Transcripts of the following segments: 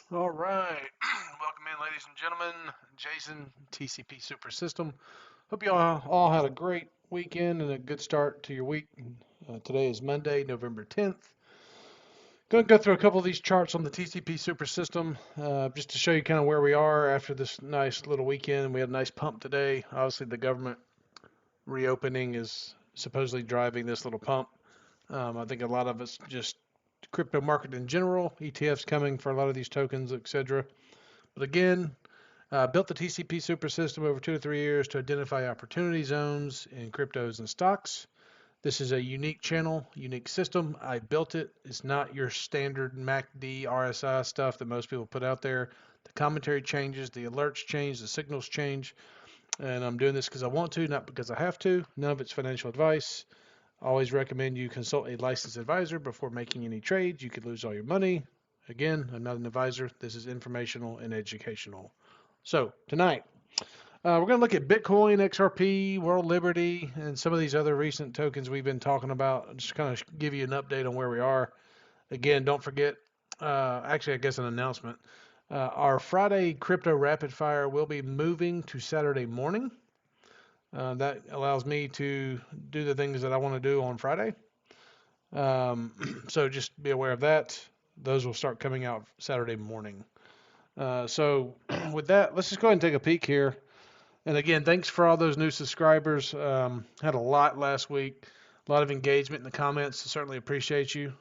All right. Welcome in, ladies and gentlemen. Jason, TCP Super System. Hope you all had a great weekend and a good start to your week. Today is Monday, November 10th. Going to go through a couple of these charts on the TCP Super System just to show you kind of where we are after this nice little weekend. We had a nice pump today. Obviously, the government reopening is supposedly driving this little pump. I think a lot of it's just crypto market in general, ETFs coming for a lot of these tokens, etc. But again, built the TCP super system over 2 to 3 years to identify opportunity zones in cryptos and stocks. This is a unique channel, unique system. I built it. It's not your standard MACD, RSI stuff that most people put out there. The commentary changes, the alerts change, the signals change. And I'm doing this because I want to, not because I have to. None of it's financial advice. I always recommend you consult a licensed advisor before making any trades. You could lose all your money. Again, I'm not an advisor. This is informational and educational. So tonight, we're going to look at Bitcoin, XRP, World Liberty, and some of these other recent tokens we've been talking about. Just kind of give you an update on where we are. Again, don't forget, actually, I guess an announcement. Our Friday crypto rapid fire will be moving to Saturday morning. That allows me to do the things that I want to do on Friday. So just be aware of that. Those will start coming out Saturday morning. So with that, let's just go ahead and take a peek here. And again, thanks for all those new subscribers. Had a lot last week, a lot of engagement in the comments. Certainly appreciate you.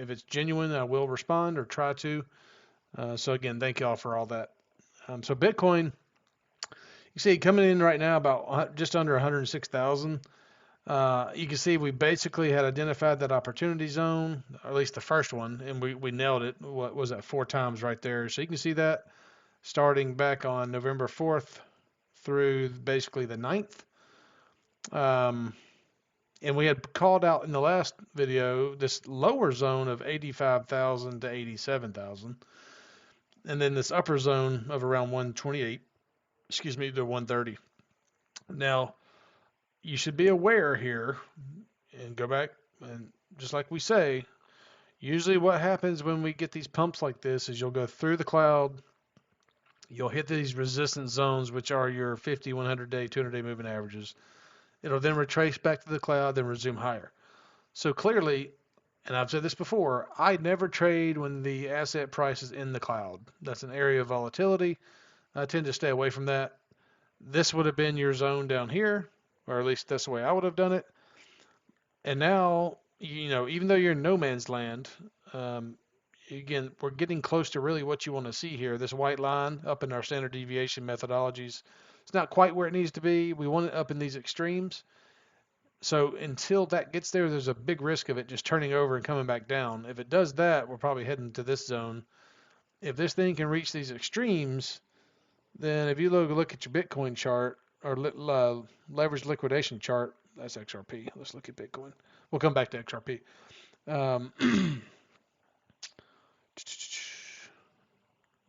If it's genuine, I will respond or try to. So again, thank you all for all that. So Bitcoin, you see coming in right now about just under 106,000. You can see we basically had identified that opportunity zone, or at least the first one, and we nailed it. What was that, 4 times right there? So you can see that starting back on November 4th through basically the 9th. And we had called out in the last video this lower zone of 85,000 to 87,000, and then this upper zone of around 128, to 130. Now, you should be aware here, and go back, and just like we say, usually what happens when we get these pumps like this is you'll go through the cloud, you'll hit these resistance zones, which are your 50, 100 day, 200 day moving averages. It'll then retrace back to the cloud, then resume higher. So clearly, and I've said this before, I never trade when the asset price is in the cloud. That's an area of volatility. I tend to stay away from that. This would have been your zone down here, or at least that's the way I would have done it. And now, even though you're in no man's land, again, we're getting close to really what you want to see here. This white line up in our standard deviation methodologies, it's not quite where it needs to be. We want it up in these extremes. So until that gets there, there's a big risk of it just turning over and coming back down. If it does that, we're probably heading to this zone. If this thing can reach these extremes, then if you look at your Bitcoin chart or leverage liquidation chart, that's XRP. Let's look at Bitcoin. We'll come back to XRP.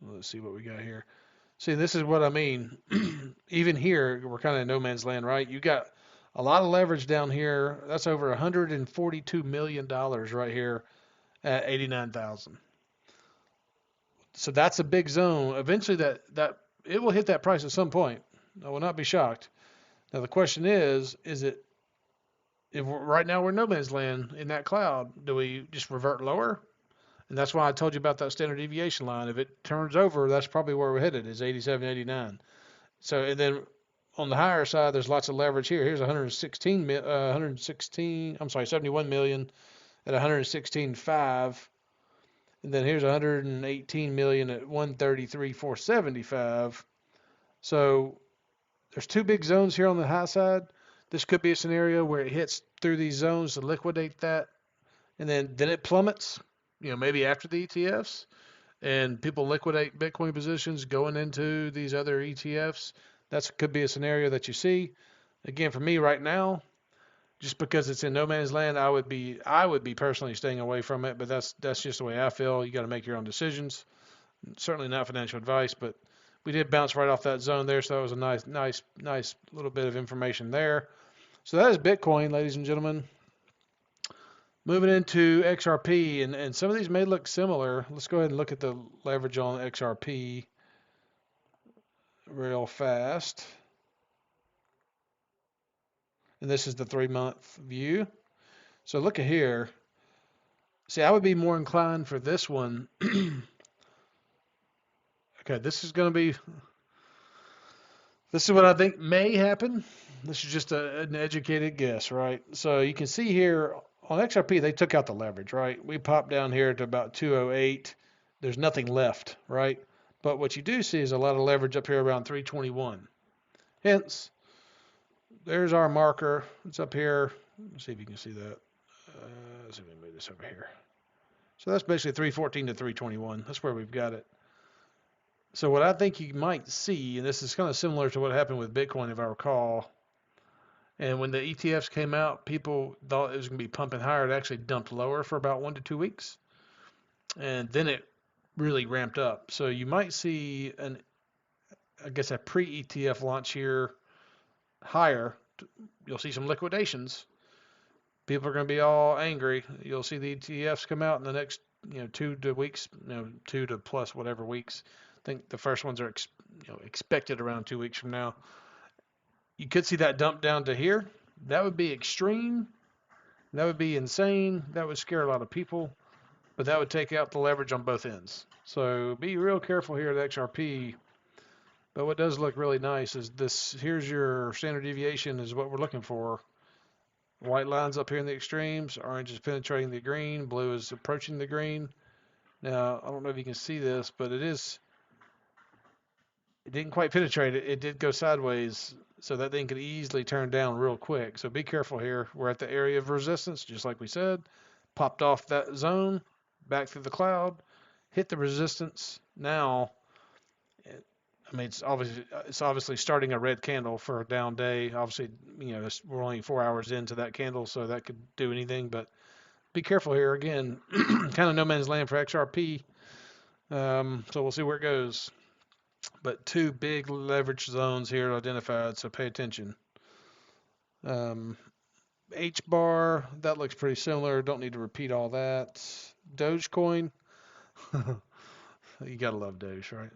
Let's see what we got here. See, this is what I mean. Even here, we're kind of in no man's land, right? You got a lot of leverage down here. That's over $142 million right here at 89,000. So that's a big zone. Eventually, that it will hit that price at some point. I will not be shocked. Now the question is it if right now we're in no man's land in that cloud? Do we just revert lower? And that's why I told you about that standard deviation line. If it turns over, that's probably where we're headed, is 87, 89. So, and then on the higher side, there's lots of leverage here. Here's 71 million at 116.5. And then here's 118 million at 133,475. So there's two big zones here on the high side. This could be a scenario where it hits through these zones to liquidate that, and then it plummets, maybe after the ETFs, and people liquidate Bitcoin positions going into these other ETFs. That could be a scenario that you see. Again, for me right now, just because it's in no man's land, I would be personally staying away from it. But that's just the way I feel. You got to make your own decisions. Certainly not financial advice, but we did bounce right off that zone there, so that was a nice little bit of information there. So that is Bitcoin, ladies and gentlemen. Moving into XRP, and some of these may look similar. Let's go ahead and look at the leverage on XRP real fast. And this is the 3-month view. So look at here. See, I would be more inclined for this one. Okay, this is what I think may happen. This is just an educated guess, right? So you can see here on XRP, they took out the leverage, right? We popped down here to about 208. There's nothing left, right? But what you do see is a lot of leverage up here around 321. Hence, there's our marker. It's up here. Let's see if you can see that. Let's see if we can move this over here. So that's basically 314 to 321. That's where we've got it. So what I think you might see, and this is kind of similar to what happened with Bitcoin, if I recall, and when the ETFs came out, people thought it was going to be pumping higher. It actually dumped lower for about 1 to 2 weeks, and then it really ramped up. So you might see a pre-ETF launch here higher. You'll see some liquidations. People are going to be all angry. You'll see the ETFs come out in the next 2 to weeks, 2 to plus whatever weeks. I think the first ones are expected around 2 weeks from now. You could see that dump down to here. That would be extreme. That would be insane. That would scare a lot of people, but that would take out the leverage on both ends. So be real careful here at XRP. But what does look really nice is this. Here's your standard deviation is what we're looking for. White lines up here in the extremes. Orange is penetrating the green. Blue is approaching the green. Now, I don't know if you can see this, but it didn't quite penetrate it. It did go sideways, so that thing could easily turn down real quick. So be careful here. We're at the area of resistance, just like we said. Popped off that zone, back through the cloud, hit the resistance. Now, it's obviously starting a red candle for a down day. Obviously, we're only 4 hours into that candle, so that could do anything. But be careful here. Again, kind of no man's land for XRP. So we'll see where it goes. But 2 big leverage zones here identified, so pay attention. H bar, that looks pretty similar. Don't need to repeat all that. Dogecoin, you gotta love Doge, right?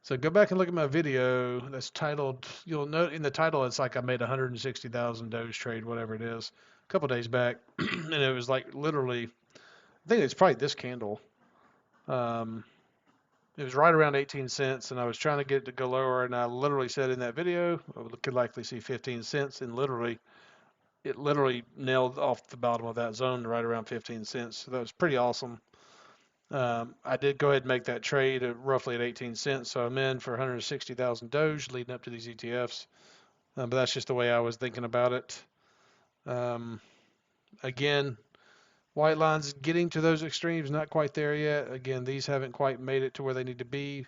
So go back and look at my video that's titled, you'll note in the title it's like I made 160,000 Doge trade, whatever it is, a couple days back. And it was like literally, I think it's probably this candle. It was right around 18 cents, and I was trying to get it to go lower, and I literally said in that video, I could likely see 15 cents, and it literally nailed off the bottom of that zone right around 15 cents. So that was pretty awesome. I did go ahead and make that trade roughly at 18 cents, so I'm in for 160,000 Doge leading up to these ETFs. But that's just the way I was thinking about it. Again, white lines getting to those extremes, not quite there yet. Again, these haven't quite made it to where they need to be,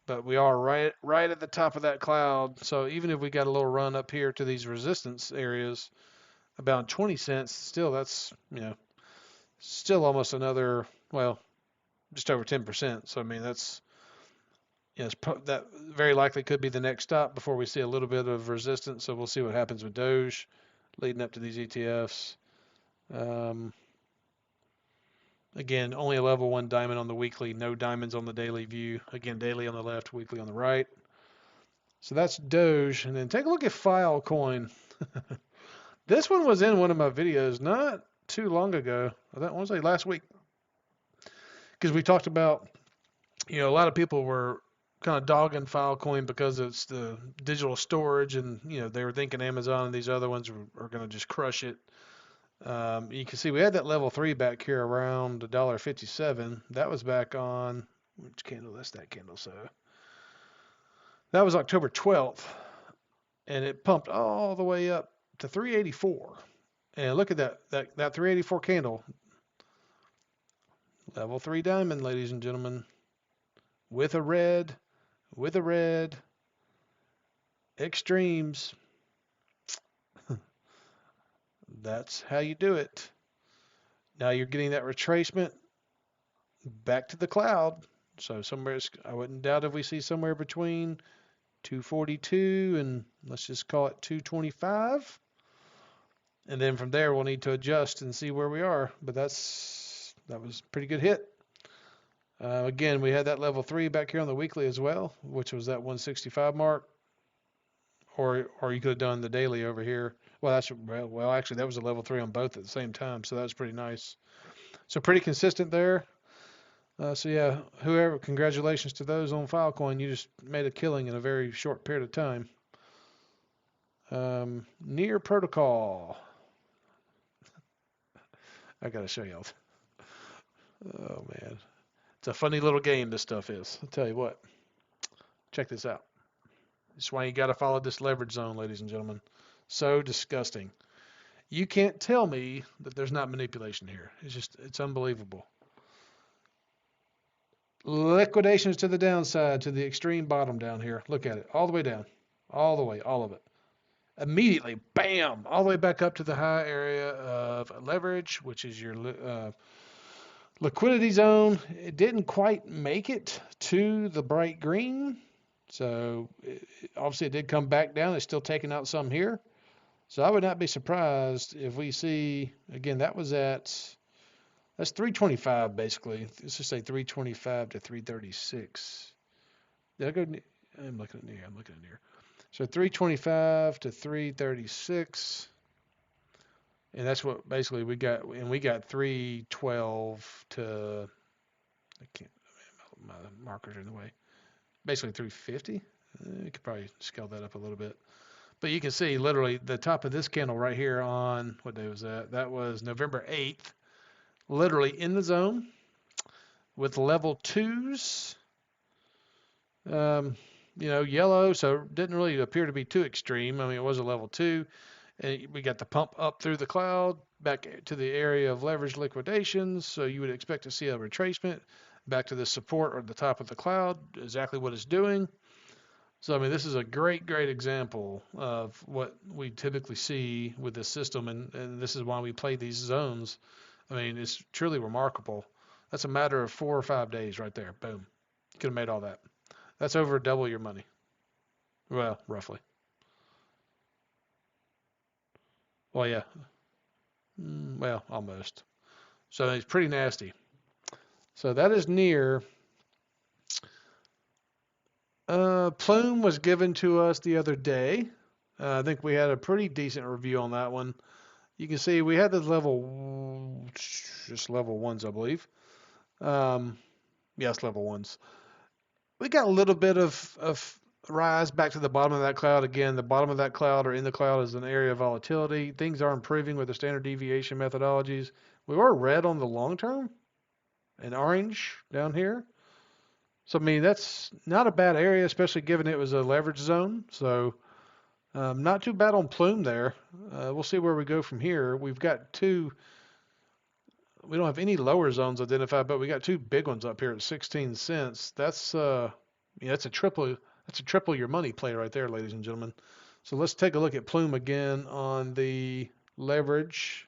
but we are right at the top of that cloud. So even if we got a little run up here to these resistance areas, about 20 cents, still that's still almost another, well, just over 10%. So I mean that's that very likely could be the next stop before we see a little bit of resistance. So we'll see what happens with Doge leading up to these ETFs. Again, only a level 1 diamond on the weekly, no diamonds on the daily view. Again, daily on the left, weekly on the right. So that's Doge. And then take a look at Filecoin. This one was in one of my videos not too long ago. I want to say last week. Because we talked about, a lot of people were kind of dogging Filecoin because it's the digital storage, and they were thinking Amazon and these other ones are going to just crush it. You can see we had that level 3 back here around $1.57. That was back on which candle? That's that candle. So that was October 12th, and it pumped all the way up to 384. And look at that 384 candle. Level 3 diamond, ladies and gentlemen, with a red extremes. That's how you do it. Now you're getting that retracement back to the cloud. So somewhere, I wouldn't doubt if we see somewhere between 242 and let's just call it 225. And then from there, we'll need to adjust and see where we are. But that was a pretty good hit. Again, we had that level 3 back here on the weekly as well, which was that 165 mark. Or you could have done the daily over here. Well, actually, that was a level 3 on both at the same time, so that was pretty nice. So pretty consistent there. So yeah, whoever, congratulations to those on Filecoin. You just made a killing in a very short period of time. Near protocol. I gotta show y'all. Oh man, it's a funny little game. This stuff is. I'll tell you what. Check this out. That's why you gotta follow this leverage zone, ladies and gentlemen. So disgusting. You can't tell me that there's not manipulation here. It's unbelievable. Liquidations to the downside, to the extreme bottom down here. Look at it, all the way down, all the way, all of it. Immediately, bam, all the way back up to the high area of leverage, which is your liquidity zone. It didn't quite make it to the bright green, so obviously it did come back down. It's still taking out some here. So I would not be surprised if we see, again, that's 325 basically. Let's just say 325 to 336. Did I go? I'm looking at near. So 325 to 336. And that's what basically we got. And we got 312 to, my markers are in the way. Basically 350. You could probably scale that up a little bit. But you can see literally the top of this candle right here on, what day was that? That was November 8th. Literally in the zone with level 2s. Yellow, so it didn't really appear to be too extreme. I mean, it was a level 2. And we got the pump up through the cloud back to the area of leverage liquidations. So you would expect to see a retracement back to the support or the top of the cloud, exactly what it's doing. So, I mean, this is a great, great example of what we typically see with this system, and this is why we play these zones. I mean, it's truly remarkable. That's a matter of 4 or 5 days right there. Boom. You could have made all that. That's over double your money. Well, roughly. Well, yeah. Well, almost. So it's pretty nasty. So that is near. Plume was given to us the other day. I think we had a pretty decent review on that one. You can see we had the just level 1s, I believe. Yes, level 1s. We got a little bit of rise back to the bottom of that cloud. Again, the bottom of that cloud or in the cloud is an area of volatility. Things are improving with the standard deviation methodologies. We were red on the long term and orange down here. So, I mean, that's not a bad area, especially given it was a leverage zone. So, not too bad on Plume there. We'll see where we go from here. We've got two. We don't have any lower zones identified, but we got two big ones up here at 16 cents. That's that's a triple your money play right there, ladies and gentlemen. So let's take a look at Plume again on the leverage,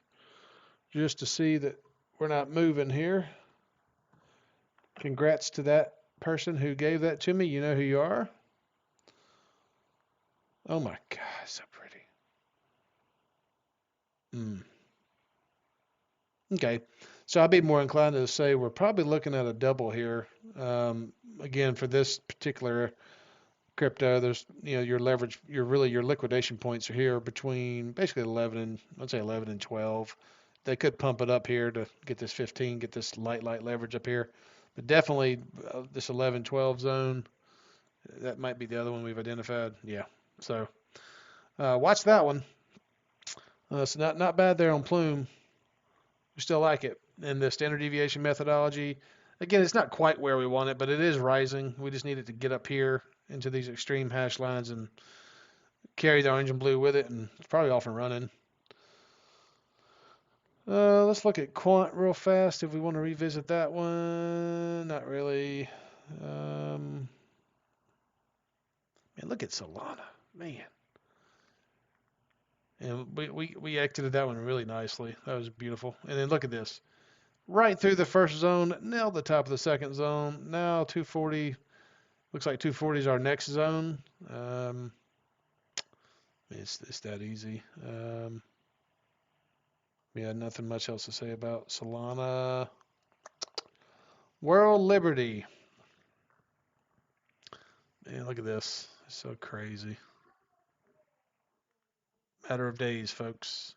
just to see that we're not moving here. Congrats to that person who gave that to me. You know who you are. Oh my God, so pretty. Okay, so I'd be more inclined to say we're probably looking at a double here. Again, for this particular crypto, there's your leverage, your liquidation points are here between basically 11 and let's say 11 and 12. They could pump it up here to get this 15, get this light leverage up here, but definitely this 11, 12 zone. That might be the other one we've identified. Yeah, so watch that one. So not bad there on Plume. We still like it. And the standard deviation methodology, again, it's not quite where we want it, but it is rising. We just need it to get up here into these extreme hash lines and carry the orange and blue with it, and it's probably off and running. Let's look at quant real fast if we want to revisit that one. Not really. Man, look at Solana, man. And we exited that one really nicely. That was beautiful. And then look at this. Right through the first zone, nailed the top of the second zone. Now 240, looks like 240 is our next zone. It's that easy. Yeah, nothing much else to say about Solana. World Liberty. Man, look at this. It's so crazy. Matter of days, folks.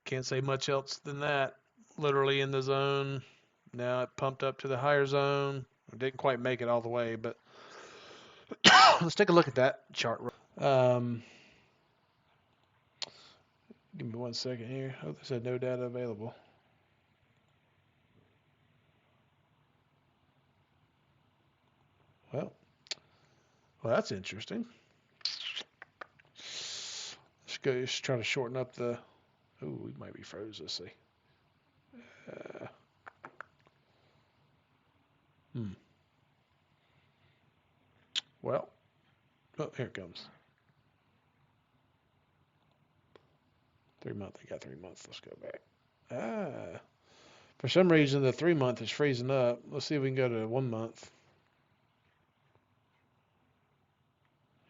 Can't say much else than that. Literally in the zone. Now it pumped up to the higher zone. Didn't quite make it all the way, but let's take a look at that chart. Give me 1 second here. Oh, they said no data available. Well, that's interesting. Let's go. Just try to shorten up the. Oh, we might be froze. Let's see. Uh, hmm. Well, oh, here it comes. 3 month. I got 3 months. Let's go back. For some reason the 3 month is freezing up. Let's see if we can go to 1 month.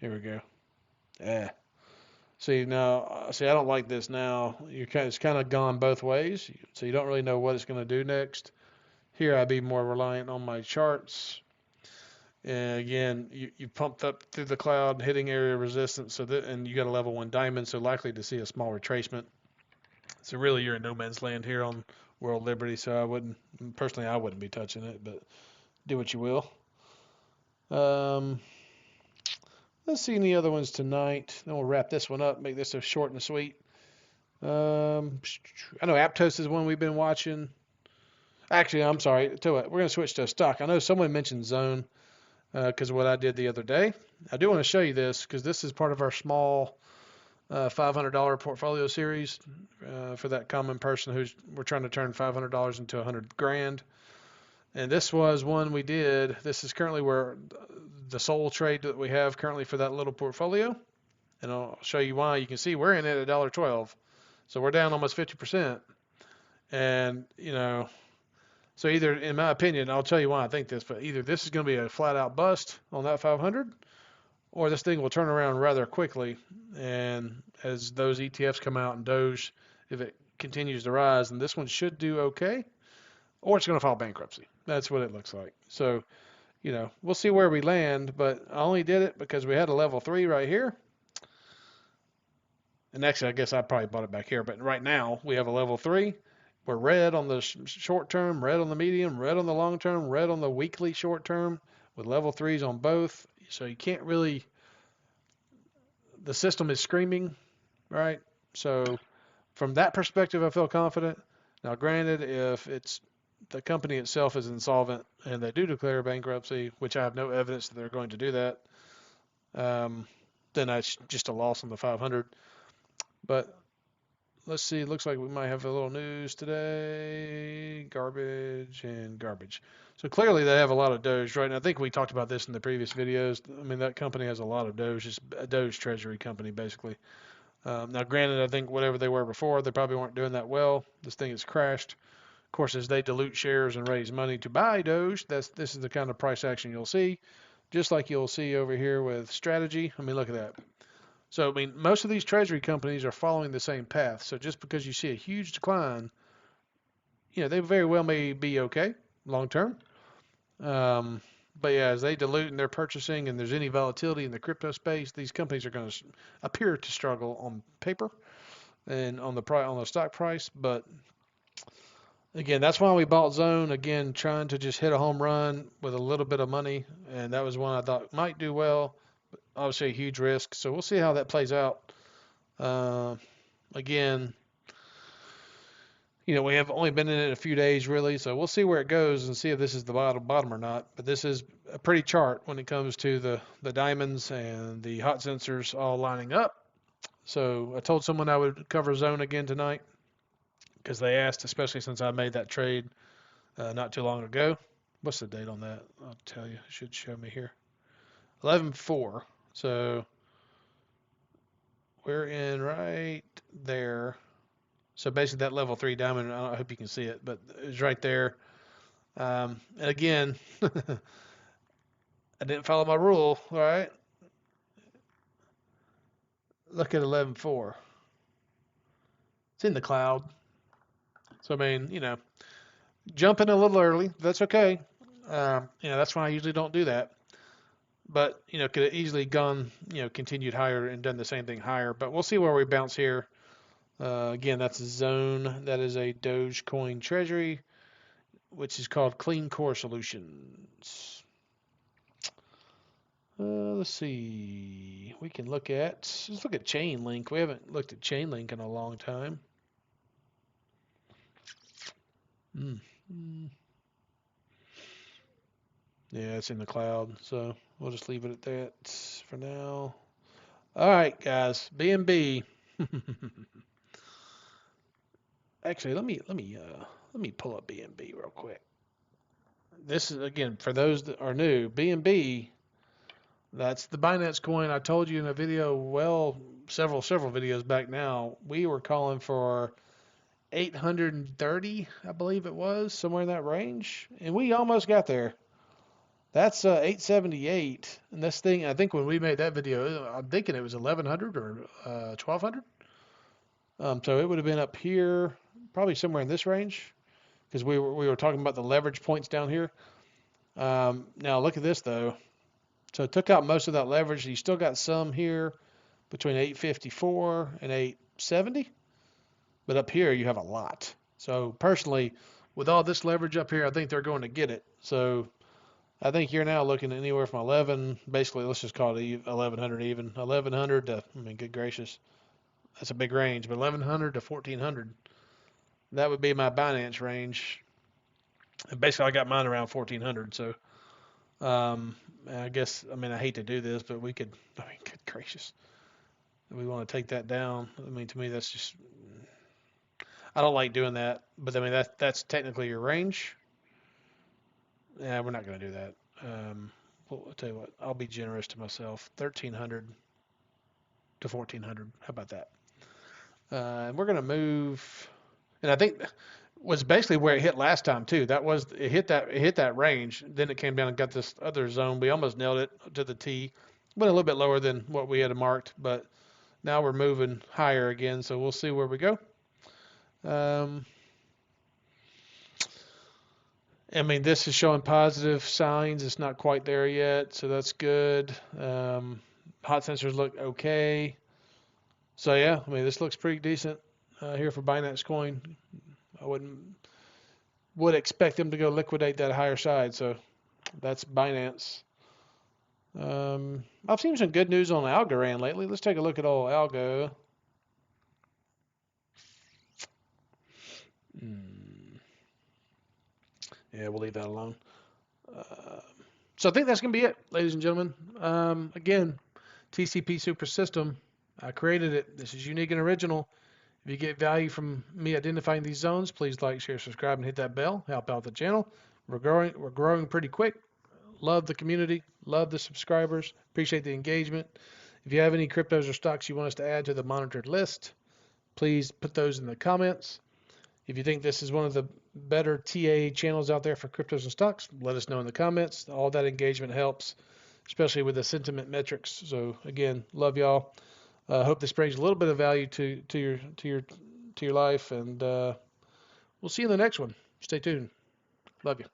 Here we go. See now, I don't like this now. It's kind of gone both ways, so you don't really know what it's going to do next. Here I'd be more reliant on my charts. And again, you pumped up through the cloud, hitting area resistance, and you got a level 1 diamond, so likely to see a small retracement. So really, you're in no man's land here on World Liberty. So I wouldn't be touching it, but do what you will. Let's see any other ones tonight. Then we'll wrap this one up, make this a short and sweet. I know Aptos is one we've been watching. Actually, I'm sorry. Tell you what, we're going to switch to a stock. I know someone mentioned Zone because of what I did the other day. I do want to show you this because this is part of our small $500 portfolio series for that common person we're trying to turn $500 into 100 grand. And this was one we did. This is currently where the sole trade that we have currently for that little portfolio. And I'll show you why. You can see we're in it at $1.12. So we're down almost 50%. And, so either, in my opinion, I'll tell you why I think this, but either this is going to be a flat out bust on that 500, or this thing will turn around rather quickly. And as those ETFs come out and Doge, if it continues to rise, and this one should do okay, or it's going to file bankruptcy. That's what it looks like. So, we'll see where we land, but I only did it because we had a level 3 right here. And actually, I guess I probably bought it back here, but right now we have a level 3. We're red on the short term, red on the medium, red on the long term, red on the weekly short term, with level 3s on both. So you can't really, the system is screaming, right? So from that perspective, I feel confident. Now, granted, if the company itself is insolvent and they do declare bankruptcy, which I have no evidence that they're going to do that, then that's just a loss on the 500. But let's see, it looks like we might have a little news today. Garbage and garbage. So clearly they have a lot of Doge, right? And I think we talked about this in the previous videos. I mean, that company has a lot of Doge. It's a Doge treasury company, basically. Now, granted, I think whatever they were before, they probably weren't doing that well. This thing has crashed. Of course, as they dilute shares and raise money to buy Doge, this is the kind of price action you'll see. Just like you'll see over here with Strategy. I mean, look at that. So, I mean, most of these treasury companies are following the same path. So just because you see a huge decline, they very well may be okay long term. But yeah, as they dilute in their purchasing and there's any volatility in the crypto space, these companies are going to appear to struggle on paper and on the stock price. But again, that's why we bought Zone. Again, trying to just hit a home run with a little bit of money, and that was one I thought might do well. But obviously, a huge risk. So we'll see how that plays out. Again, we have only been in it a few days really, so we'll see where it goes and see if this is the bottom or not. But this is a pretty chart when it comes to the diamonds and the hot sensors all lining up. So I told someone I would cover Zone again tonight because they asked, especially since I made that trade not too long ago. What's the date on that? I'll tell you. It should show me here. 11/4. So we're in right there. So basically that level 3 diamond, I hope you can see it, but it's right there. And again, I didn't follow my rule, all right? Look at 11/4. It's in the cloud. So, I mean, you know, jumping a little early, that's okay. You know, that's why I usually don't do that. But, you know, could have easily gone, you know, continued higher and done the same thing higher. But we'll see where we bounce here. Again, that's a zone. That is a Dogecoin treasury, which is called Clean Core Solutions. Let's see. We can let's look at CHAINLINK. We haven't looked at CHAINLINK in a long time. Yeah, it's in the cloud, so we'll just leave it at that for now. All right, guys, BNB. Actually, let me pull up BNB real quick. This is again for those that are new. BNB, that's the Binance coin. I told you in a video, well, several videos back now, we were calling for 830, I believe it was, somewhere in that range, and we almost got there. That's 878, and this thing, I think when we made that video, I'm thinking it was 1100 or 1200. So it would have been up here, probably somewhere in this range, because we were talking about the leverage points down here. Now look at this though. So it took out most of that leverage. You still got some here between 854 and 870, but up here you have a lot. So personally, with all this leverage up here, I think they're going to get it. So I think you're now looking at anywhere from 11, basically, let's just call it 1100 even. 1100 to, I mean, good gracious, that's a big range, but 1100 to 1400, that would be my Binance range. And basically, I got mine around 1400, so I guess, I mean, I hate to do this, but we could, I mean, good gracious, we want to take that down. I mean, to me, that's just, I don't like doing that, but I mean, that's technically your range. Yeah, we're not going to do that. Well, I'll tell you what, I'll be generous to myself. 1300 to 1400. How about that? And we're going to move, and I think was basically where it hit last time too. That was it hit that range. Then it came down and got this other zone. We almost nailed it to the T. Went a little bit lower than what we had marked, but now we're moving higher again. So we'll see where we go. I mean, this is showing positive signs. It's not quite there yet, so that's good. Hot sensors look okay. So yeah, I mean, this looks pretty decent here for Binance Coin. I would expect them to go liquidate that higher side. So that's Binance. I've seen some good news on Algorand lately. Let's take a look at old Algo. Yeah, we'll leave that alone. So I think that's going to be it, ladies and gentlemen. Again, TCP Super System. I created it. This is unique and original. If you get value from me identifying these zones, please like, share, subscribe, and hit that bell. Help out the channel. We're growing pretty quick. Love the community. Love the subscribers. Appreciate the engagement. If you have any cryptos or stocks you want us to add to the monitored list, please put those in the comments. If you think this is one of the better TA channels out there for cryptos and stocks, let us know in the comments. All that engagement helps, especially with the sentiment metrics. So again, love y'all. Hope this brings a little bit of value to your life, and we'll see you in the next one. Stay tuned. Love you.